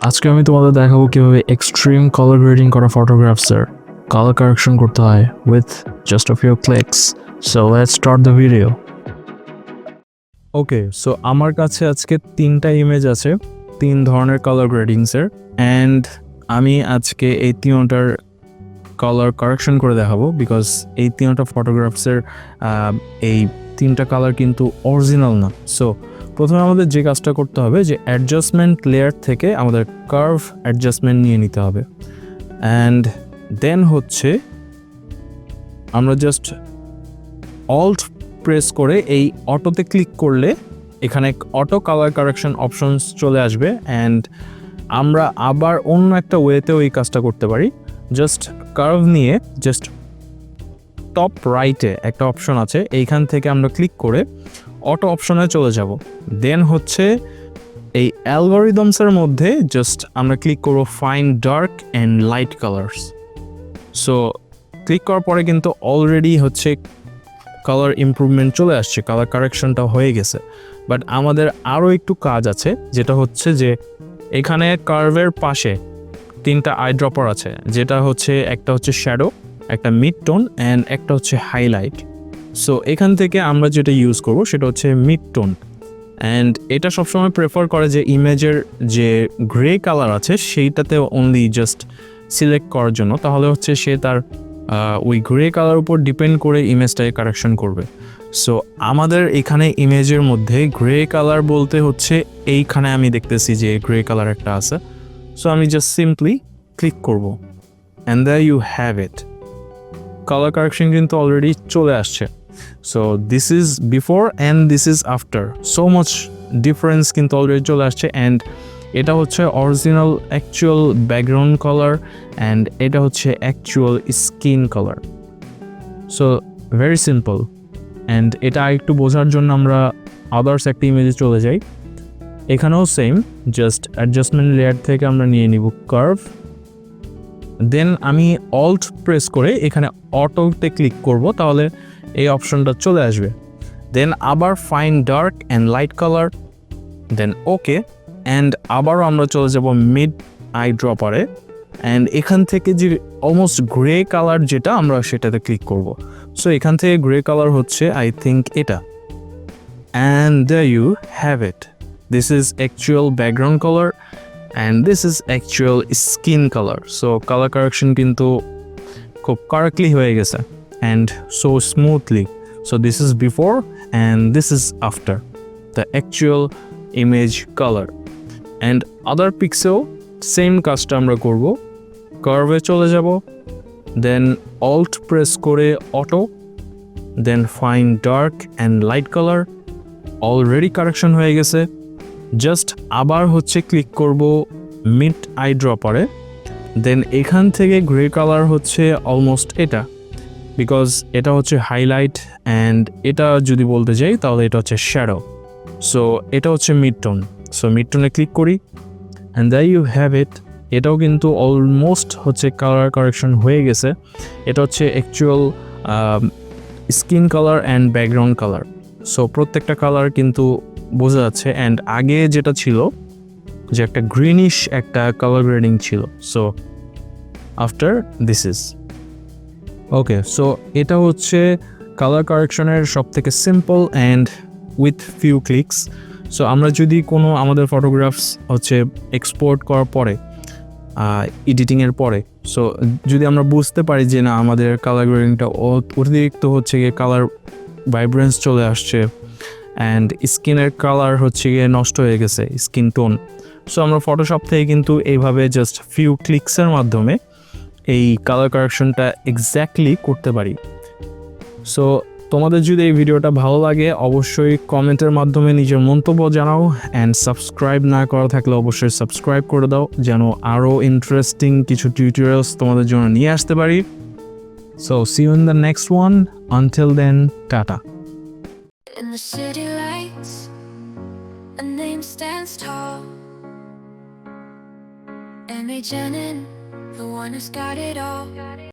আজকে আমি তোমাদের দেখাবো কিভাবে এক্সট্রিম কালার গ্রেডিং করা ফটোগ্রাফসের কালার কারেকশন করতে হয় with just a few clicks. So let's start the video. Okay, so আমার কাছে আজকে 3টা ইমেজ আছে, 3 ধরনের কালার গ্রেডিংসের, অ্যান্ড আমি আজকে এই 3টার কালার কারেকশন করে দেখাবো বিকজ এই 3টা ফটোগ্রাফসের এই 3টা কালার কিন্তু অরিজিনাল না। সো প্রথমে আমাদের যে কাজটা করতে হবে যে অ্যাডজাস্টমেন্ট লেয়ার থেকে আমাদের কার্ভ অ্যাডজাস্টমেন্ট নিয়ে নিতে হবে, অ্যান্ড দেন হচ্ছে আমরা জাস্ট অল্ট প্রেস করে এই অটোতে ক্লিক করলে এখানে অটো কালার কারেকশন অপশনস চলে আসবে, অ্যান্ড আমরা আবার অন্য একটা ওয়েতেও এই কাজটা করতে পারি। জাস্ট কার্ভ নিয়ে জাস্ট টপ রাইটে একটা অপশন আছে, এইখান থেকে আমরা ক্লিক করে অটো অপশনে চলে যাব। দেন হচ্ছে এই অ্যালগরিদমসের মধ্যে জাস্ট আমরা ক্লিক করব fine dark and light colours. So click করার পরে কিন্তু অলরেডি হচ্ছে কালার ইমপ্রুভমেন্ট চলে আসছে, কালার কারেকশনটা হয়ে গেছে। বাট আমাদের আরও একটু কাজ আছে, যেটা হচ্ছে যে এখানে কার্ভের পাশে 3টা আই ড্রপার আছে, যেটা হচ্ছে একটা হচ্ছে শ্যাডো, একটা মিড টোন অ্যান্ড একটা হচ্ছে হাইলাইট। সো এখান থেকে আমরা যেটা ইউজ করব সেটা হচ্ছে মিড টোন, অ্যান্ড এটা সবসময় প্রেফার করে যে ইমেজের যে গ্রে কালার আছে সেইটাতে অনলি জাস্ট সিলেক্ট করার জন্য, তাহলে হচ্ছে সে তার ওই গ্রে কালার উপর ডিপেন্ড করে ইমেজটাকে কারেকশন করবে। সো আমাদের এখানে ইমেজের মধ্যে গ্রে কালার বলতে হচ্ছে এইখানে আমি দেখতেছি যে গ্রে কালার একটা আছে। সো আমি জাস্ট সিম্পলি ক্লিক করব, and there you have it. Colour correction কিন্তু অলরেডি চলে আসছে। So this is before and this is after, so much difference কিন্তু অলরেডি চলে আসছে। অ্যান্ড এটা হচ্ছে original actual background colour, and এটা হচ্ছে actual skin colour. So very simple. And এটা একটু বোঝার জন্য আমরা আদার্স একটা ইমেজে চলে যাই। এখানেও সেম, জাস্ট অ্যাডজাস্টমেন্ট লেয়ার থেকে আমরা নিয়ে নিব কার্ভ, দেন আমি অল্ট প্রেস করে এখানে অটোতে ক্লিক করব, তাহলে এই অপশনটা চলে আসবে। দেন আবার fine dark and light colour, then okay, and আবারও আমরা চলে যাব মিড আই ড্রপারে, অ্যান্ড এখান থেকে যে অলমোস্ট গ্রে কালার যেটা আমরা সেটাতে ক্লিক করব। সো এখান থেকে গ্রে কালার হচ্ছে আই থিঙ্ক এটা, and there you have it. This is actual background colour and this is actual skin colour. So colour correction কিন্তু খুব কারেক্টলি হয়ে গেছে and so smoothly. So this is before and this is after the actual image colour. And other পিক্সেও same কাজটা আমরা করব। কার্ভে চলে যাব, দেন অল্ট প্রেস করে auto, then fine dark and light colour, already correction হয়ে গেছে। জাস্ট আবার হচ্ছে ক্লিক করব মিড আই ড্রপারে, দেন এখান থেকে গ্রে কালার হচ্ছে অলমোস্ট এটা, বিকজ এটা হচ্ছে হাইলাইট, অ্যান্ড এটা যদি বলতে যাই তাহলে এটা হচ্ছে শ্যাডো। সো এটা হচ্ছে মিড টোন। সো মিড টোনে ক্লিক করি, and there you have it. এটাও কিন্তু অলমোস্ট হচ্ছে কালার কারেকশন হয়ে গেছে। এটা হচ্ছে actual skin colour and background colour. So প্রত্যেকটা কালার কিন্তু বোঝা যাচ্ছে, অ্যান্ড আগে যেটা ছিল যে একটা গ্রিনিশ একটা কালার গ্রেডিং ছিল। So after this is okay. So এটা হচ্ছে কালার কারেকশনের সব থেকে simple and with few clicks. So আমরা যদি কোনো আমাদের ফটোগ্রাফস হচ্ছে এক্সপোর্ট করার পরে এডিটিংয়ের পরে, সো যদি আমরা বুঝতে পারি যে না আমাদের কালার গ্রেডিংটা অতিরিক্ত হচ্ছে গিয়ে কালার ভাইব্রেন্স চলে আসছে অ্যান্ড স্কিনের কালার হচ্ছে গিয়ে নষ্ট হয়ে গেছে, স্কিন টোন। সো আমরা ফটোশপ থেকে কিন্তু এইভাবে জাস্ট ফিউ ক্লিকসের মাধ্যমে এই কালার কারেকশনটা এক্স্যাক্টলি করতে পারি। সো তোমাদের যদি এই ভিডিওটা ভালো লাগে অবশ্যই কমেন্টের মাধ্যমে নিজের মন্তব্য জানাও, অ্যান্ড সাবস্ক্রাইব না করা থাকলে অবশ্যই সাবস্ক্রাইব করে দাও, যেন আরও ইন্টারেস্টিং কিছু টিউটোরিয়ালস তোমাদের জন্য নিয়ে আসতে পারি। So see you in the next one, until then, tata. In the city lights, a name stands tall. Mh Anan, the one who's got it all.